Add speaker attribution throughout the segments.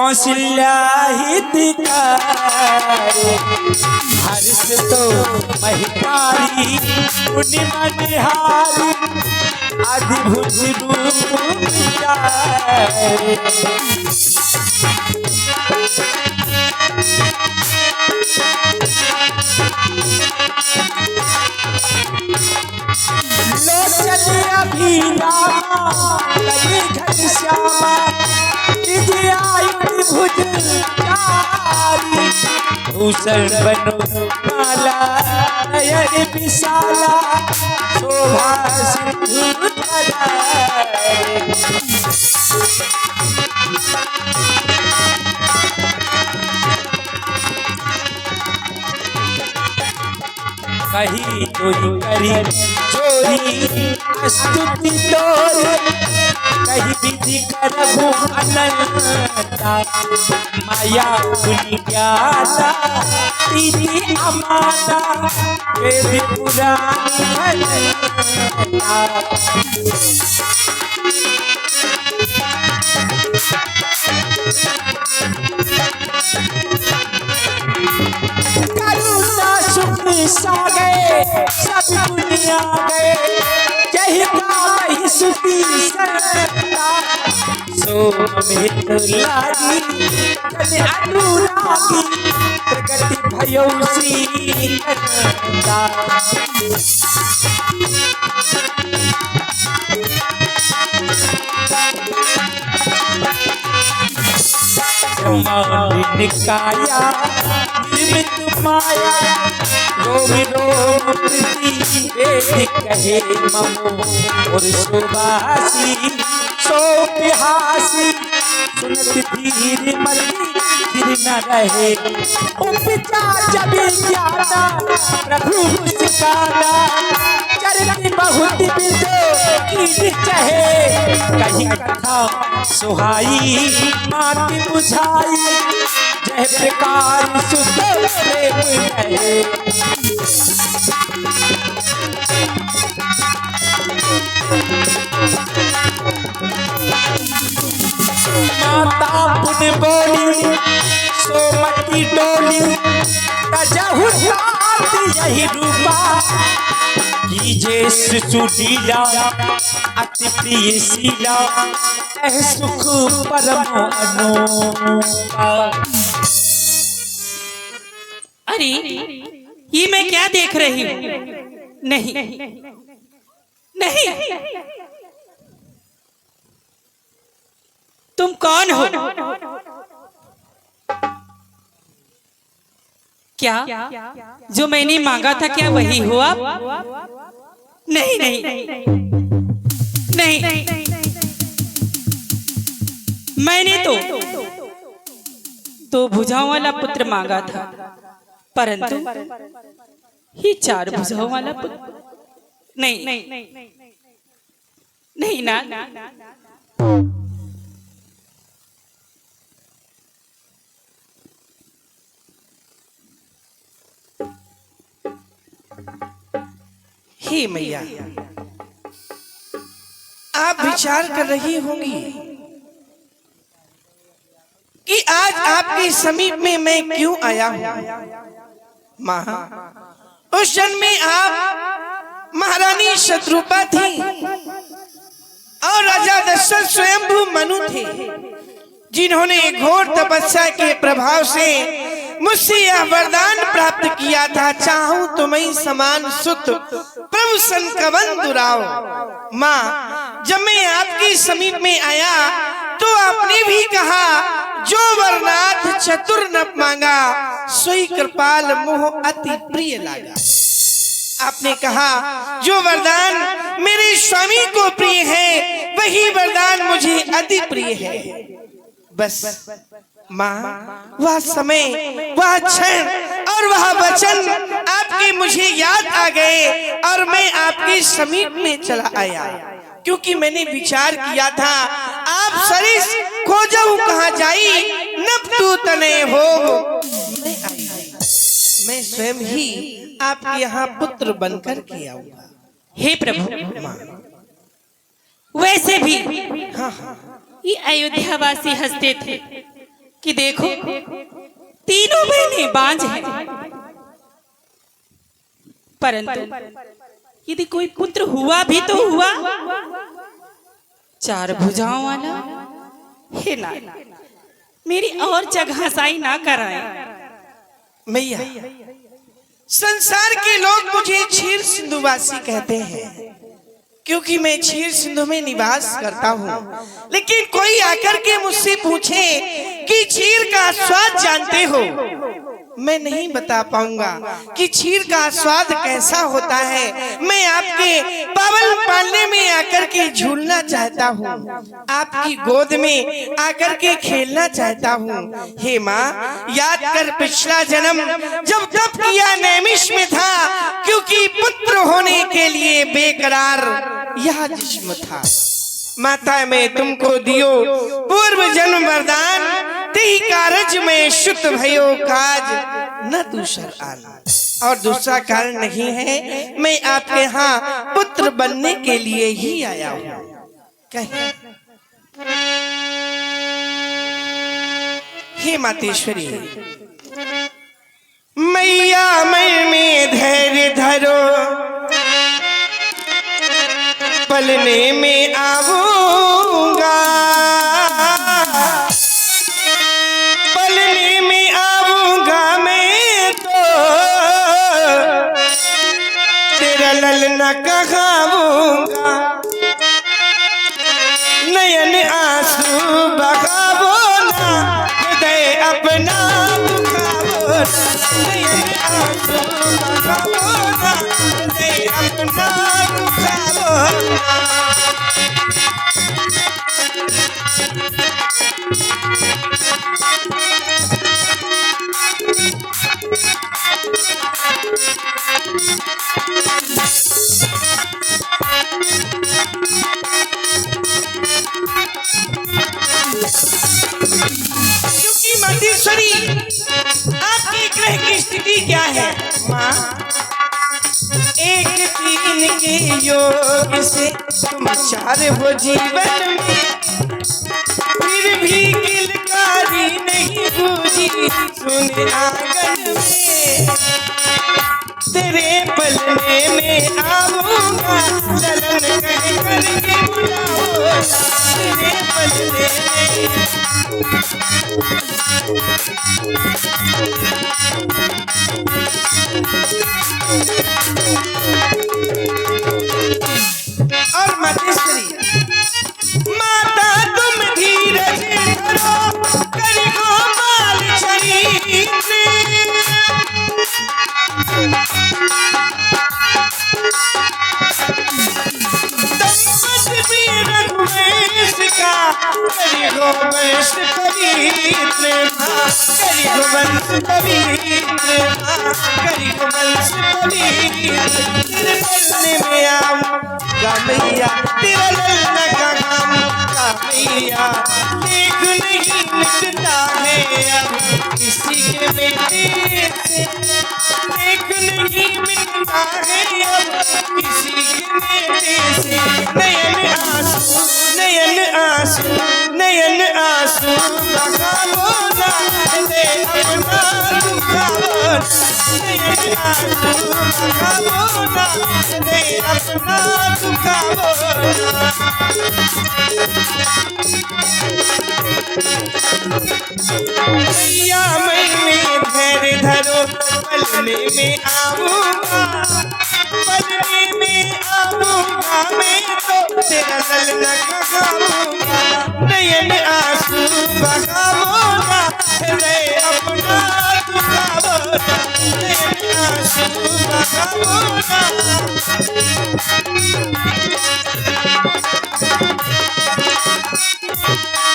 Speaker 1: कौशल्या हितकारी हर्ष तो महिपारी पुण्य मनिहारी अधिभुज रूप जाए। लोचन अभिरामा लगे घनश्यामा भुज भूषण बनो माला नयन विशाला शोभा सिंधु कही तो करी चोरी स्तुति तोरी कही विधि करबू अनंता माया पुनि ज्ञाता तिथि अमाता वेद पुराण भजता। करुणा सुख सागे सब दुनिया गए यही गावहि सुती सरता सोमित लागी कने अनुरागी प्रगति भयो श्री करता। निकाया निर्मित माया रोम रोम प्रीति वेद कहे ममो और सुबासी सोपिहासी सुनत धीर मति धीर न रहे उपचार जब ज्ञाना प्रभु मुस्काना चरती बहुत बिदो कीट चहे कहीं कथा सुहाई माटी बुझाई जय प्रकार सुध प्रेम कहे। माता पुन बोली सोमती डोली तजहु साथ यही रूपा कीजे सुचुडीला अति प्रिय शीला एह सुख परम अनोखा।
Speaker 2: अरे ये मैं क्या देख रही हूँ? नहीं नहीं, तुम कौन हो? क्या जो मैंने मांगा था क्या वही हो आप? नहीं नहीं नहीं, मैंने तो भुजाओं वाला पुत्र मांगा था, परंतु ही 4 भुजाओं वाला पुत्र नहीं नहीं ना।
Speaker 3: हे मैया, आप विचार कर रही होंगी कि आज आपके समीप में मैं क्यों आया हूं। मां, उस जन्म में आप महारानी शत्रुपा थी और राजा दशरथ स्वयंभू मनु थे, जिन्होंने घोर तपस्या के प्रभाव से मुझसे यह वरदान प्राप्त किया था, चाहूं तुम्हें समान सुत प्रभु संकवन दुराओ। माँ, जब मैं आपके समीप में आया तो आपने भी कहा जो वरनाथ चतुर न मांगा सोई कृपाल मोह अति प्रिय लागा। आपने कहा जो वरदान मेरे स्वामी को प्रिय है वही वरदान मुझे अति प्रिय है। बस माँ, वह समय, वह क्षण और वह वचन आपके मुझे याद आ गए और मैं आपके समीप में चला आया, क्योंकि मैंने विचार किया था आप सरिस खोजहु कहाँ जाई नभ तू तने हो। मैं स्वयं ही आपके यहाँ पुत्र बनकर के आऊंगा।
Speaker 2: हे प्रभु, वैसे भी
Speaker 3: हाँ,
Speaker 2: ये अयोध्यावासी हंसते थे कि देखो तीनों बहनें बांझ हैं, परंतु यदि कोई पुत्र हुआ भी तो हुआ चार भुजाओं वाला। हे ना, मेरी और जगहसाई ना कराए।
Speaker 3: मैया, संसार के लोग मुझे क्षीर सिंधुवासी कहते हैं क्योंकि मैं क्षीर सिंधु में निवास करता हूँ। लेकिन कोई आकर के मुझसे पूछे कि क्षीर का स्वाद जानते हो, मैं नहीं बता पाऊंगा कि क्षीर का स्वाद कैसा होता है। मैं आपके पावन पालने में आकर के झूलना चाहता हूँ, आपकी गोद में आकर के खेलना चाहता हूँ। हे माँ, याद कर पिछला जन्म जब तप किया नैमिष में था, क्योंकि पुत्र होने के लिए बेकरार यह जिस्म था। माता मैं तुमको दियो पूर्व जन्म वरदान, तेहि कारज में शुद्ध भयो काज न दूसर आन। और दूसरा कारण नहीं है, मैं आपके यहाँ पुत्र बनने के लिए ही आया हूँ। कहीं हे मातेश्वरी, मैया मन में धैर्य धरो, पलने में आऊंगा, पलने में आऊंगा मैं तो, तेरा ललना कहाऊंगा। नयन आंसू बहावो ना, हृदय अपना दुखावो ना। नयन आंसू बहावो ना, हृदय अपना दुखावो ना। क्योंकि मातेश्वरी, आपके ग्रह की स्थिति क्या है माँ? 1-3 के योग से तुम 4 हो जीवन में, फिर भी किलकारी नहीं बूझी सुन आंगन में। तेरे पलने में आऊंगा, ललन कह करके बुलाओ, तेरे पलने में। और मातेश्वरी, माता तुम धीरज धरो, करी गोपाल शरीर रघुवंश का, करी गोवंश पवित्र, करी गोवंश पवित्र, करी गोवंश पवित्र। तेरे पलने में आऊंगा मैया, तेरा ललना कहाऊंगा मैया। देख नहीं मिटता है अब किसी के बेटे से, देख नहीं मिटता है अब किसी के बेटे से। नयन आंसू, नयन आंसू, नयन आंसू बहावो ना, हृदय अपना दुखावो ना। नयन आंसू बहावो ना, हृदय अपना दुखावो ना। मैया मन में धैर्य धरो, पलने में आऊंगा, पलने में आऊंगा मैं तो, तेरा ललना कहाऊंगा। नयन आंसू बहावो ना, हृदय अपना दुखावो ना। नयन आंसू बहावो ना,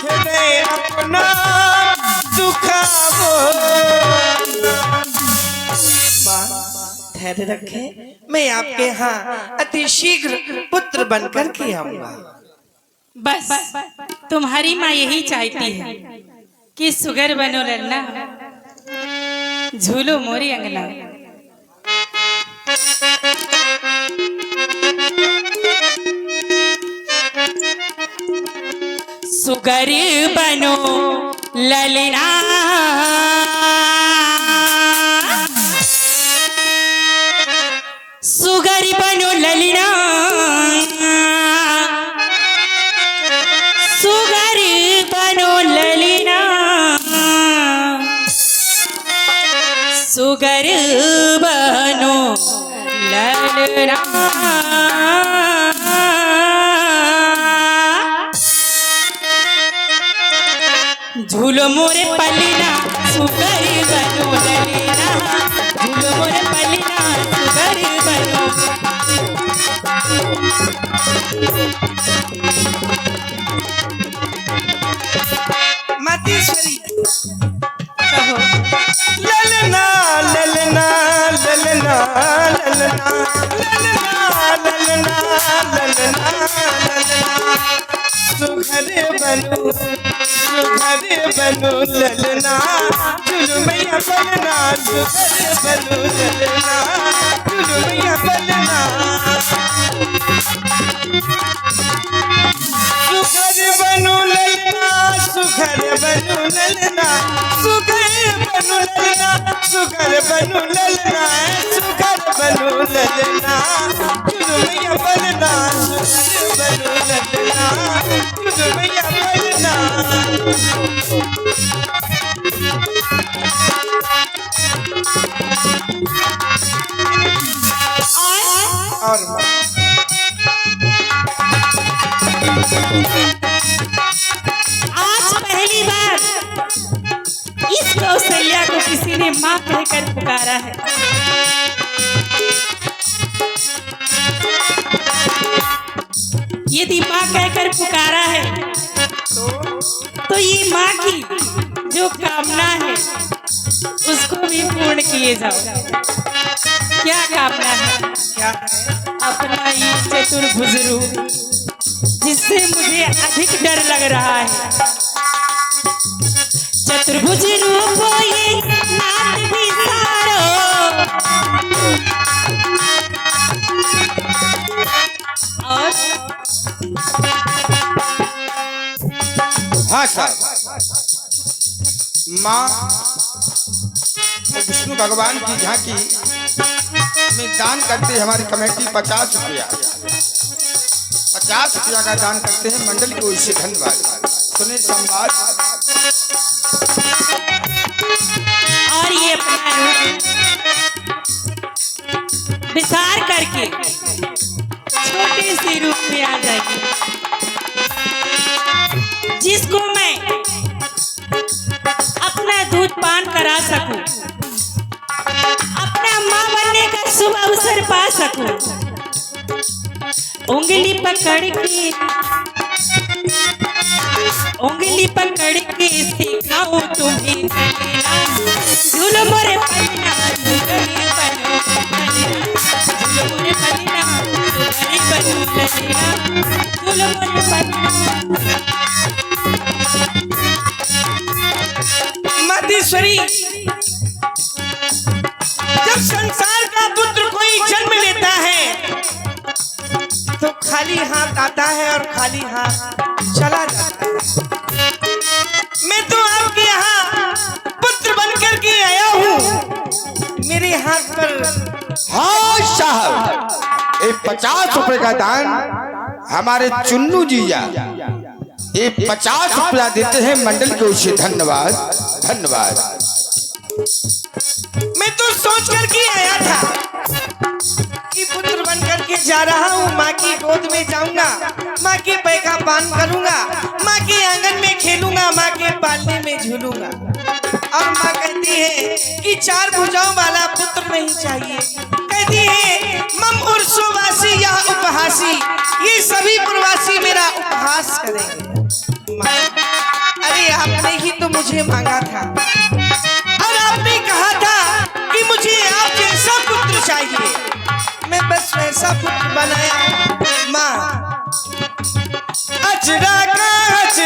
Speaker 3: हृदय अपना दुखावो ना। धैर्य रखें, मैं आपके यहाँ अति शीघ्र पुत्र बनकर के आऊंगा।
Speaker 2: बस तुम्हारी माँ यही चाहती है कि सुगर बनो ललना, झूलो मोरी अंगना। सुगर बनो ललना सुगर बनो ललना सुगर बनो ललना सुगर बनो ललना झूलो मोरे पलिना सुगर बनो ललना झूलो मोरे पलिना सुगर बनो
Speaker 3: मातेश्वरी
Speaker 2: कहो
Speaker 3: ललना ललना ललना ललना ललना ललना ललना सुघर बनो ललना झुलुमैया बलना सुघर बनो ललना झुलुमैया बलना सुघर बनो ललना सुघर बनो ललना सुघर बनो ललना सुघर बनो ललना सुघर बनो ललना झुलुमैया बलना सुघर बनो ललना झुलुमैया बलना और
Speaker 2: आज पहली बार इस कौशल्या को किसी ने माँ कहकर पुकारा है। यदि माँ कहकर पुकारा है तो ये माँ की जो कामना है उसको भी पूर्ण किए जाओ। क्या कामना है?
Speaker 3: क्या
Speaker 2: अपना ये चतुर्भुज रूप जिससे मुझे अधिक डर लग रहा है। चतुर्भुज रूप ये नाथ विसारो और
Speaker 4: हाँ साहब, माँ विष्णु भगवान की झांकी में दान करते हैं। हमारी कमेटी 50 रुपया का दान करते हैं मंडल की ओर से। धन्यवाद। सुने संवाद।
Speaker 2: और ये अपना रूप विसार करके छोटे से रूप में आ जाएगी, जिसको मैं अपना दूध पान करा सकूं, अपना मां बनने का शुभ अवसर पा सकूं। उंगली पकड़ के सिखाऊं तुम्हें चलना। झूलो मोरे पलना सुघर बनो ललना झूलो मोरे पलना सुघर बनो ललना झूलो मोरे पलना।
Speaker 3: मातेश्वरी, जब संसार का पुत्र कोई जन्म लेता है तो खाली हाथ आता है और खाली हाथ चला जाता है। मैं तो आपके यहाँ पुत्र बनकर के आया हूँ। मेरे हाथ पर
Speaker 4: हाँ साहब, ये 50 रुपए का दान हमारे चुन्नू जीजा ये 50 रुपया देते हैं मंडल की ओर से। धन्यवाद धन्यवाद।
Speaker 3: मैं तो सोच करके आया था कि पुत्र बन करके जा रहा हूँ, माँ की गोद में जाऊंगा, माँ के पैर का पान करूंगा, माँ के आंगन में खेलूंगा, माँ के पालने में झूलूंगा। और माँ कहती है कि 4 भुजाओं वाला पुत्र नहीं चाहिए। कहती है मम उर्सोवासी या उपहासी, ये सभी प्रवासी मेरा उपहास करेंगे। अरे आपने ही तो मुझे मांगा था और आपने कहा था कि मुझे आप जैसा पुत्र चाहिए। मैं बस वैसा पुत्र बनाया। माँ अजरा का मैं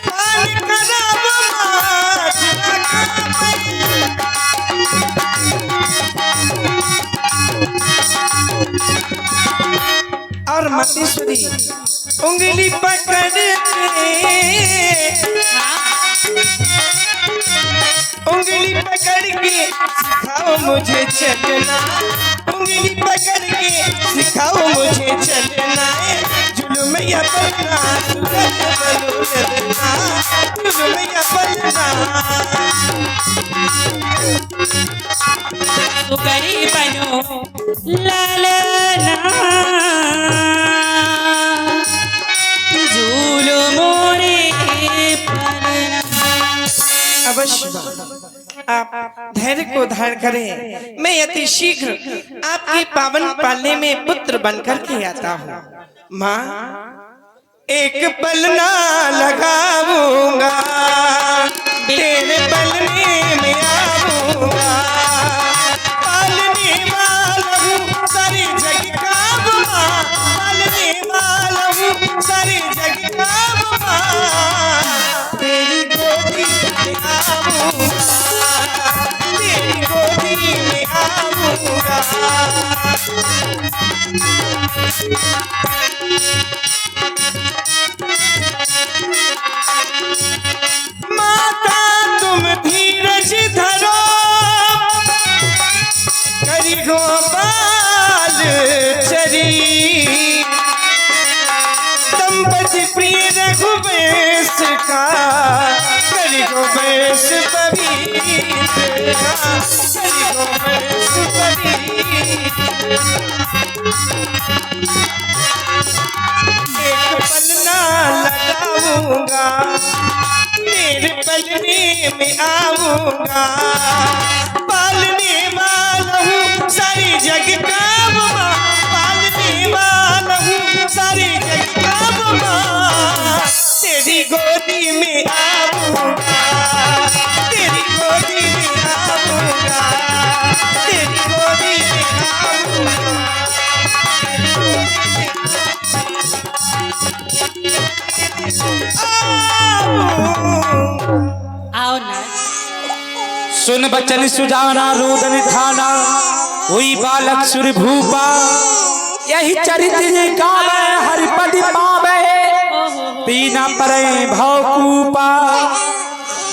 Speaker 3: पान कराब माँ, अजरा का और मातेश्वरी उंगली पकड़ के, उंगली पकड़ के सिखाओ मुझे चलना, उंगली पकड़ के सिखाओ मुझे चलना, जुल्मिया पलना जुल्मिया पलना।
Speaker 2: सुगरी बनो लालना, झूलो मोरे पलना।
Speaker 3: अवश्य आप धैर्य को धारण करें, मैं अति शीघ्र आपके पावन पालने में पुत्र बनकर के आता हूँ। माँ एक पलना लगाऊंगा, तेरे पलने में आऊंगा, पालने वाला हूँ सारे जग का माँ, पालने वाला हूँ सारे जग का माँ, तेरी गोदी में आऊंगा, तेरी गोदी में आऊंगा। माता तुम धीरज धरो, करी गोपाल चरी, दंपति प्रिय रघुवंश का, करी गोवंश पवित्र, करी गोवंश पवित्र। एक पलना लगाऊंगा, तेरे पलने में आऊंगा, पालने वाला हूँ सारी जग का माँ, पालने वाला हूँ सारी जग का माँ, तेरी गोदी में आऊंगा, तेरी गोदी में आऊंगा, तेरी गोदी में आऊंगा।
Speaker 2: आओ ना।
Speaker 1: सुन बचन सुजाना रोदन खाना, हुई बालक सुर भूपा, यही चरित्र गावे हरिपद पावे, पीना परे भवकूपा,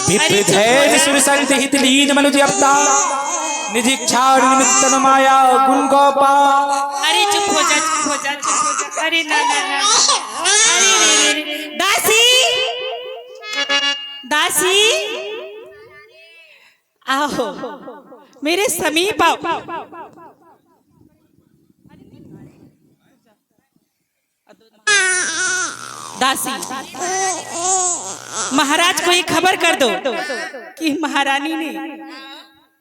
Speaker 1: विप्र धैर्य सुर संत हित लीन मनुज अवतार, निज इच्छा निमित्त माया गुण गोपा।
Speaker 2: अरे चुप हो जा, चुप हो जा, चुप हो जा। अरे ना ना ना, अरे रे रे रे। दासी, दासी आओ, मेरे समीप आओ। दासी, महाराज को ये खबर कर दो कि महारानी ने,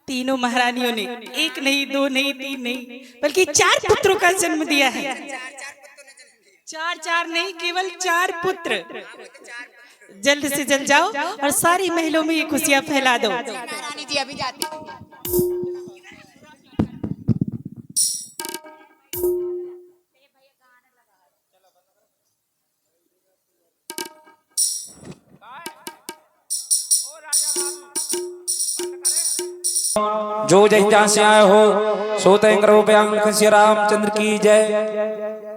Speaker 2: तीनों महारानियों ने, एक नहीं, दो नहीं, तीन नहीं, बल्कि 4 पुत्रों का जन्म दिया है। 4 नहीं, केवल 4 पुत्र। जल्द से जल्द जाओ और सारी महलों में ये खुशियां फैला दो।
Speaker 5: रानी जी अभी जाती हूँ।
Speaker 1: जो जहाँ से आए हो सोते करो बयान श्री रामचंद्र की जय।